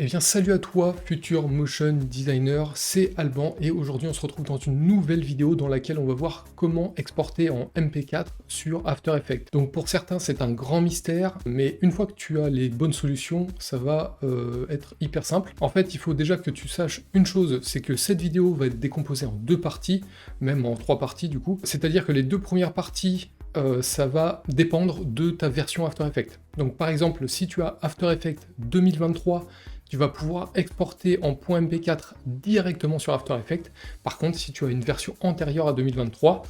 Eh bien salut à toi futur motion designer, c'est Alban et aujourd'hui on se retrouve dans une nouvelle vidéo dans laquelle on va voir comment exporter en MP4 sur After Effects. Donc pour certains c'est un grand mystère, mais une fois que tu as les bonnes solutions, ça va être hyper simple. En fait il faut déjà que tu saches une chose, c'est que cette vidéo va être décomposée en deux parties, même en trois parties du coup. C'est-à-dire que les deux premières parties ça va dépendre de ta version After Effects. Donc par exemple, si tu as After Effects 2023, tu vas pouvoir exporter en .mp4 directement sur After Effects. Par contre, si tu as une version antérieure à 2023,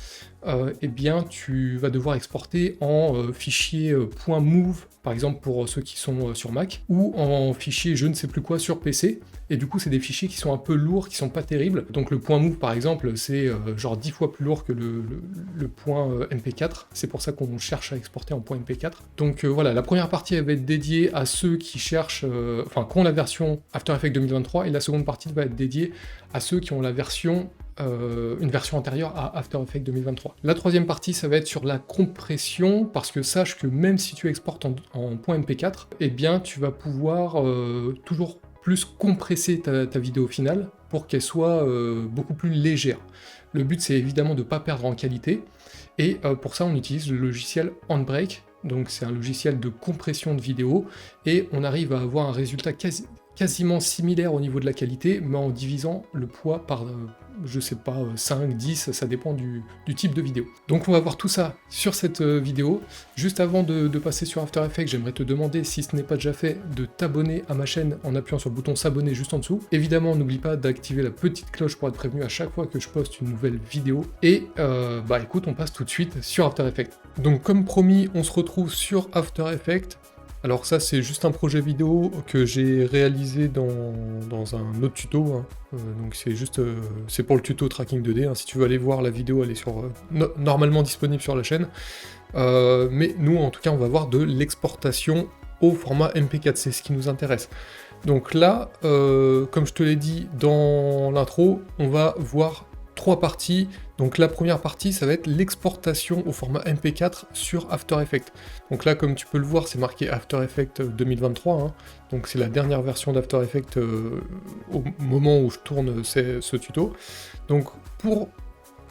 eh bien tu vas devoir exporter en fichier .move, par exemple pour ceux qui sont sur Mac, ou en fichier je ne sais plus quoi sur PC, et du coup c'est des fichiers qui sont un peu lourds, qui sont pas terribles. Donc le .move par exemple, c'est genre 10 fois plus lourd que le .mp4, c'est pour ça qu'on cherche à exporter en .mp4. Donc voilà, la première partie elle va être dédiée à ceux qui cherchent, qui ont la version After Effects 2023, et la seconde partie va être dédiée à ceux qui ont la version une version antérieure à After Effects 2023. La troisième partie, ça va être sur la compression, parce que sache que même si tu exportes en .mp4, eh bien tu vas pouvoir toujours plus compresser ta vidéo finale pour qu'elle soit beaucoup plus légère. Le but c'est évidemment de ne pas perdre en qualité, et pour ça on utilise le logiciel Handbrake. Donc c'est un logiciel de compression de vidéo, et on arrive à avoir un résultat quasiment similaire au niveau de la qualité, mais en divisant le poids par, je sais pas, 5, 10, ça dépend du type de vidéo. Donc on va voir tout ça sur cette vidéo. Juste avant de passer sur After Effects, j'aimerais te demander, si ce n'est pas déjà fait, de t'abonner à ma chaîne en appuyant sur le bouton s'abonner juste en dessous. Évidemment, n'oublie pas d'activer la petite cloche pour être prévenu à chaque fois que je poste une nouvelle vidéo. Et bah écoute, on passe tout de suite sur After Effects. Donc comme promis, on se retrouve sur After Effects. Alors ça c'est juste un projet vidéo que j'ai réalisé dans un autre tuto, hein. Donc c'est juste, c'est pour le tuto tracking 2D, hein. Si tu veux aller voir la vidéo, elle est sur, normalement disponible sur la chaîne. Mais nous en tout cas on va voir de l'exportation au format MP4, c'est ce qui nous intéresse. Donc là, comme je te l'ai dit dans l'intro, on va voir trois parties. Donc la première partie, ça va être l'exportation au format MP4 sur After Effects. Donc là, comme tu peux le voir, c'est marqué After Effects 2023, hein. Donc c'est la dernière version d'After Effects au moment où je tourne ce tuto. Donc pour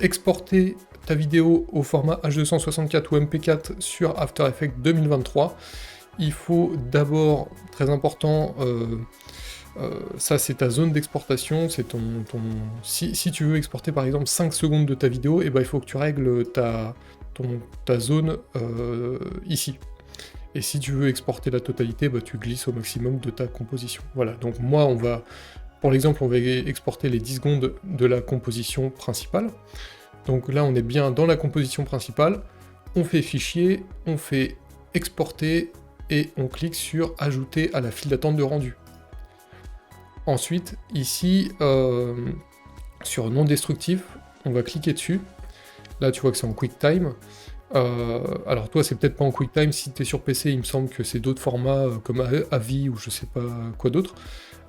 exporter ta vidéo au format H264 ou MP4 sur After Effects 2023, il faut d'abord, très important, ça c'est ta zone d'exportation, c'est si tu veux exporter par exemple 5 secondes de ta vidéo, et ben il faut que tu règles ta zone ici. Et si tu veux exporter la totalité, bah, tu glisses au maximum de ta composition. Voilà, donc moi pour l'exemple, on va exporter les 10 secondes de la composition principale. Donc là on est bien dans la composition principale, on fait fichier, on fait exporter, et on clique sur ajouter à la file d'attente de rendu. Ensuite, ici, sur non destructif, on va cliquer dessus. Là, tu vois que c'est en QuickTime. Alors toi, c'est peut-être pas en QuickTime. Si tu es sur PC, il me semble que c'est d'autres formats, comme AVI ou je sais pas quoi d'autre.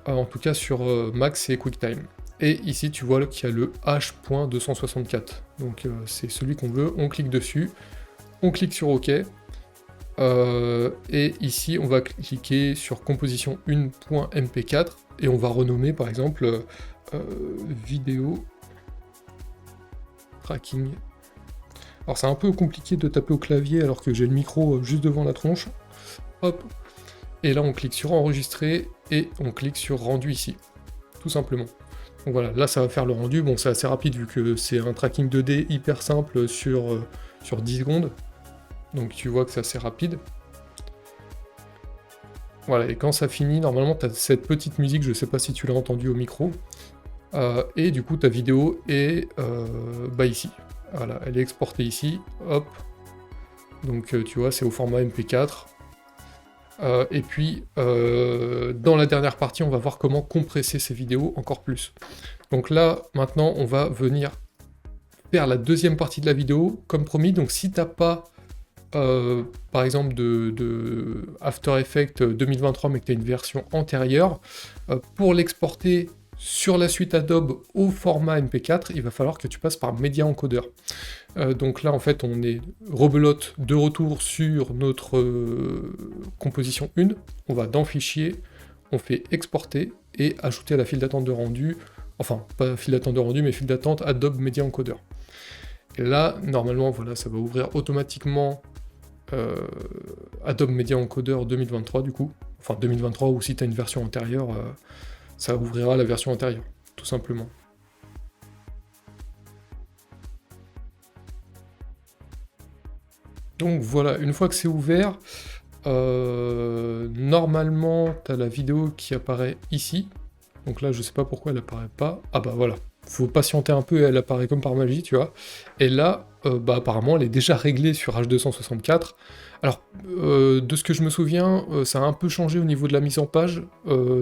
En tout cas, sur Mac, c'est QuickTime. Et ici, tu vois qu'il y a le H.264. Donc, c'est celui qu'on veut. On clique dessus. On clique sur OK. Et ici, on va cliquer sur composition 1.mp4 et on va renommer par exemple vidéo tracking. Alors c'est un peu compliqué de taper au clavier alors que j'ai le micro juste devant la tronche. Hop. Et là on clique sur enregistrer et on clique sur rendu ici, tout simplement. Donc voilà, là ça va faire le rendu. Bon, c'est assez rapide vu que c'est un tracking 2D hyper simple sur 10 secondes. Donc tu vois que c'est assez rapide. Voilà, et quand ça finit, normalement tu as cette petite musique, je sais pas si tu l'as entendu au micro, et du coup ta vidéo est ici. Voilà, elle est exportée ici, hop. Donc tu vois, c'est au format MP4. Et puis dans la dernière partie, on va voir comment compresser ces vidéos encore plus. Donc là, maintenant, on va venir faire la deuxième partie de la vidéo, comme promis. Donc si t'as pas par exemple de After Effects 2023 mais que tu as une version antérieure, pour l'exporter sur la suite Adobe au format MP4, il va falloir que tu passes par Media Encoder. Donc là en fait on est rebelote de retour sur notre composition 1, on va dans Fichier, on fait exporter et ajouter à la file d'attente de rendu, enfin pas file d'attente de rendu, mais file d'attente Adobe Media Encoder. Et là, normalement, voilà, ça va ouvrir automatiquement Adobe Media Encoder 2023 du coup, enfin 2023, ou si tu as une version antérieure, ça ouvrira la version antérieure, tout simplement. Donc voilà, une fois que c'est ouvert, normalement, tu as la vidéo qui apparaît ici. Donc là, je sais pas pourquoi elle apparaît pas. Ah bah voilà, faut patienter un peu et elle apparaît comme par magie, tu vois. Et là, bah apparemment, elle est déjà réglée sur H264. Alors, de ce que je me souviens, ça a un peu changé au niveau de la mise en page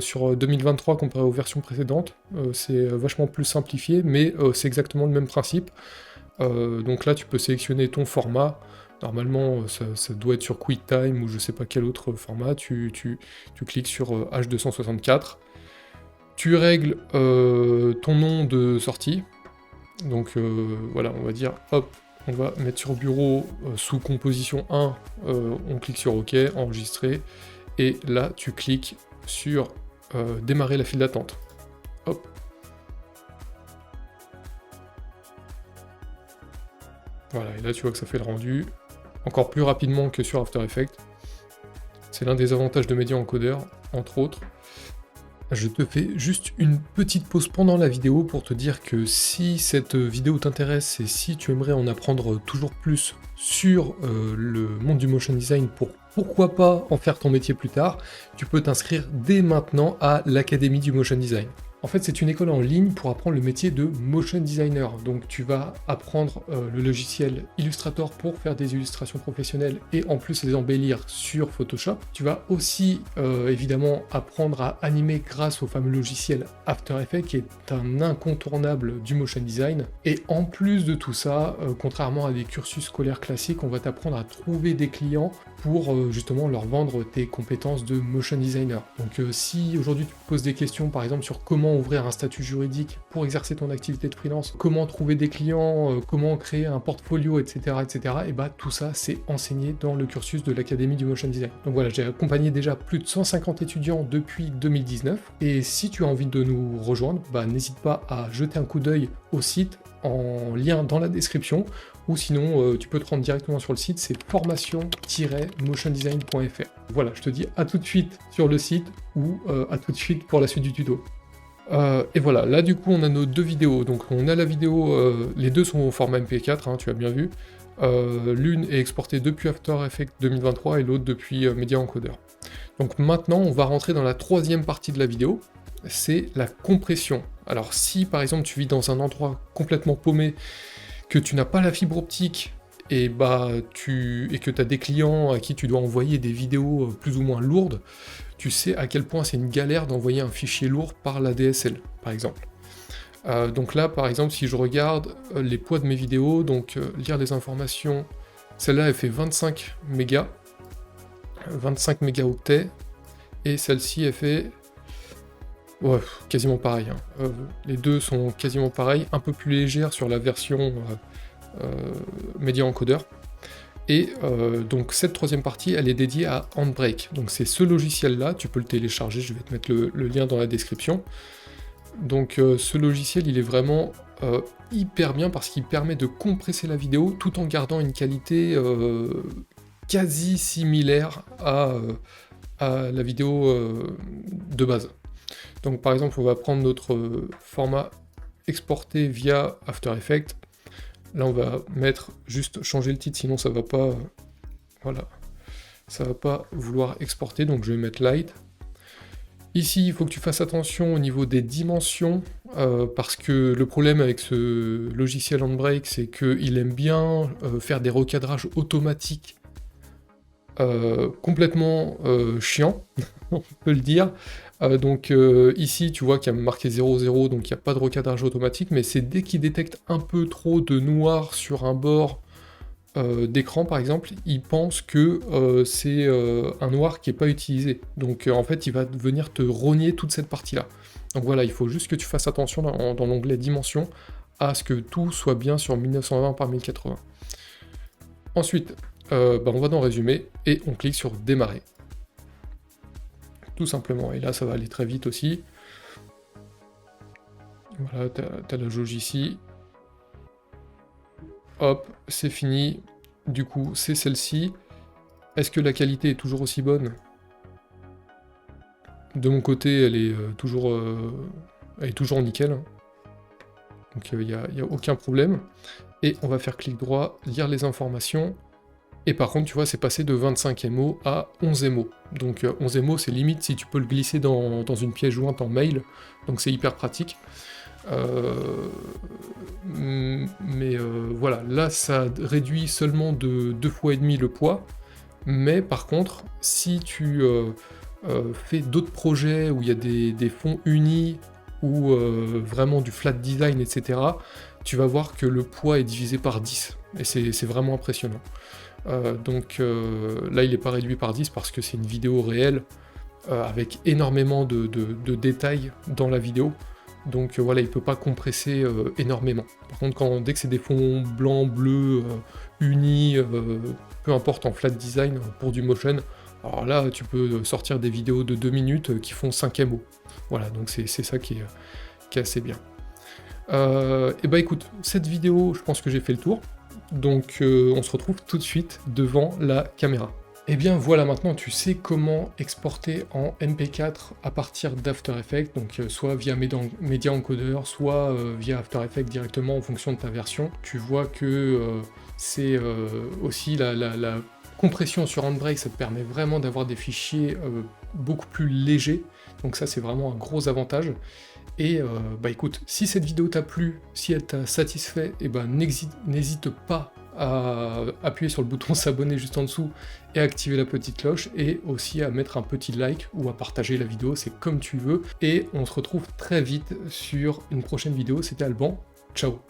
sur 2023 comparé aux versions précédentes. C'est vachement plus simplifié, mais c'est exactement le même principe. Donc là, tu peux sélectionner ton format. Normalement, ça doit être sur QuickTime ou je sais pas quel autre format. Tu cliques sur H264. Tu règles ton nom de sortie. Donc voilà, on va dire, hop, on va mettre sur bureau sous composition 1, on clique sur OK, enregistrer. Et là, tu cliques sur démarrer la file d'attente. Hop. Voilà, et là tu vois que ça fait le rendu encore plus rapidement que sur After Effects. C'est l'un des avantages de Media Encoder, entre autres. Je te fais juste une petite pause pendant la vidéo pour te dire que si cette vidéo t'intéresse et si tu aimerais en apprendre toujours plus sur le monde du motion design pour pourquoi pas en faire ton métier plus tard, tu peux t'inscrire dès maintenant à l'Académie du Motion Design. En fait, c'est une école en ligne pour apprendre le métier de motion designer. Donc tu vas apprendre le logiciel Illustrator pour faire des illustrations professionnelles et en plus les embellir sur Photoshop. Tu vas aussi évidemment apprendre à animer grâce au fameux logiciel After Effects qui est un incontournable du motion design. Et en plus de tout ça, contrairement à des cursus scolaires classiques, on va t'apprendre à trouver des clients pour justement leur vendre tes compétences de motion designer. Donc si aujourd'hui tu te poses des questions par exemple sur comment ouvrir un statut juridique pour exercer ton activité de freelance, comment trouver des clients, comment créer un portfolio, etc., et bah tout ça c'est enseigné dans le cursus de l'Académie du Motion Design. Donc voilà, j'ai accompagné déjà plus de 150 étudiants depuis 2019, et si tu as envie de nous rejoindre, bah n'hésite pas à jeter un coup d'œil au site en lien dans la description, ou sinon tu peux te rendre directement sur le site, c'est formation-motiondesign.fr. Voilà, je te dis à tout de suite sur le site, ou à tout de suite pour la suite du tuto. Et voilà, là du coup on a nos deux vidéos, donc on a la vidéo, les deux sont au format MP4, hein, tu as bien vu. L'une est exportée depuis After Effects 2023 et l'autre depuis Media Encoder. Donc maintenant on va rentrer dans la troisième partie de la vidéo, c'est la compression. Alors si par exemple tu vis dans un endroit complètement paumé, que tu n'as pas la fibre optique, et que tu as des clients à qui tu dois envoyer des vidéos plus ou moins lourdes, tu sais à quel point c'est une galère d'envoyer un fichier lourd par la DSL, par exemple. Donc là, par exemple, si je regarde les poids de mes vidéos, donc lire les informations, celle-là elle fait 25 mégas, 25 mégaoctets, et celle-ci elle fait ouais, quasiment pareil. Hein. Les deux sont quasiment pareils, un peu plus légères sur la version Media Encoder. Et donc cette troisième partie, elle est dédiée à Handbrake. Donc c'est ce logiciel-là, tu peux le télécharger, je vais te mettre le lien dans la description. Donc ce logiciel, il est vraiment hyper bien parce qu'il permet de compresser la vidéo tout en gardant une qualité quasi similaire à la vidéo de base. Donc par exemple, on va prendre notre format exporté via After Effects. Là, on va mettre juste changer le titre, sinon ça va pas, voilà, ça va pas vouloir exporter. Donc je vais mettre light. Ici, il faut que tu fasses attention au niveau des dimensions, parce que le problème avec ce logiciel Handbrake, c'est qu'il aime bien faire des recadrages automatiques complètement chiants, on peut le dire. Donc ici, tu vois qu'il y a marqué 0,0, donc il n'y a pas de recadrage automatique, mais c'est dès qu'il détecte un peu trop de noir sur un bord d'écran, par exemple, il pense que c'est un noir qui n'est pas utilisé. Donc en fait, il va venir te rogner toute cette partie-là. Donc voilà, il faut juste que tu fasses attention dans l'onglet Dimensions à ce que tout soit bien sur 1920 par 1080. Ensuite, on va dans Résumé et on clique sur Démarrer. tout simplement. Et là, ça va aller très vite aussi. Voilà, t'as la jauge ici. Hop, c'est fini. Du coup, c'est celle-ci. Est-ce que la qualité est toujours aussi bonne? De mon côté, elle est toujours nickel. Donc il n'y a aucun problème. Et on va faire clic droit, lire les informations. Et par contre, tu vois, c'est passé de 25 MO à 11 MO. Donc 11 MO, c'est limite si tu peux le glisser dans une pièce jointe en mail. Donc c'est hyper pratique. Voilà, là ça réduit seulement de 2,5 fois le poids. Mais par contre, si tu fais d'autres projets où il y a des fonds unis ou vraiment du flat design, etc., tu vas voir que le poids est divisé par 10. Et c'est vraiment impressionnant. Là, il n'est pas réduit par 10 parce que c'est une vidéo réelle avec énormément de détails dans la vidéo. Donc voilà, il ne peut pas compresser énormément. Par contre, dès que c'est des fonds blancs, bleus, unis, peu importe en flat design pour du motion, alors là, tu peux sortir des vidéos de 2 minutes qui font 5 MO. Voilà, donc c'est ça qui est assez bien. Et bah écoute, cette vidéo, je pense que j'ai fait le tour. Donc on se retrouve tout de suite devant la caméra. Et bien voilà, maintenant tu sais comment exporter en MP4 à partir d'After Effects, donc soit via Media Encoder, soit via After Effects directement en fonction de ta version. Tu vois que c'est aussi la compression sur Handbrake, ça te permet vraiment d'avoir des fichiers beaucoup plus légers, donc ça c'est vraiment un gros avantage. Et bah écoute, si cette vidéo t'a plu, si elle t'a satisfait, et ben n'hésite pas à appuyer sur le bouton s'abonner juste en dessous et activer la petite cloche, et aussi à mettre un petit like ou à partager la vidéo, c'est comme tu veux. Et on se retrouve très vite sur une prochaine vidéo. C'était Alban, ciao.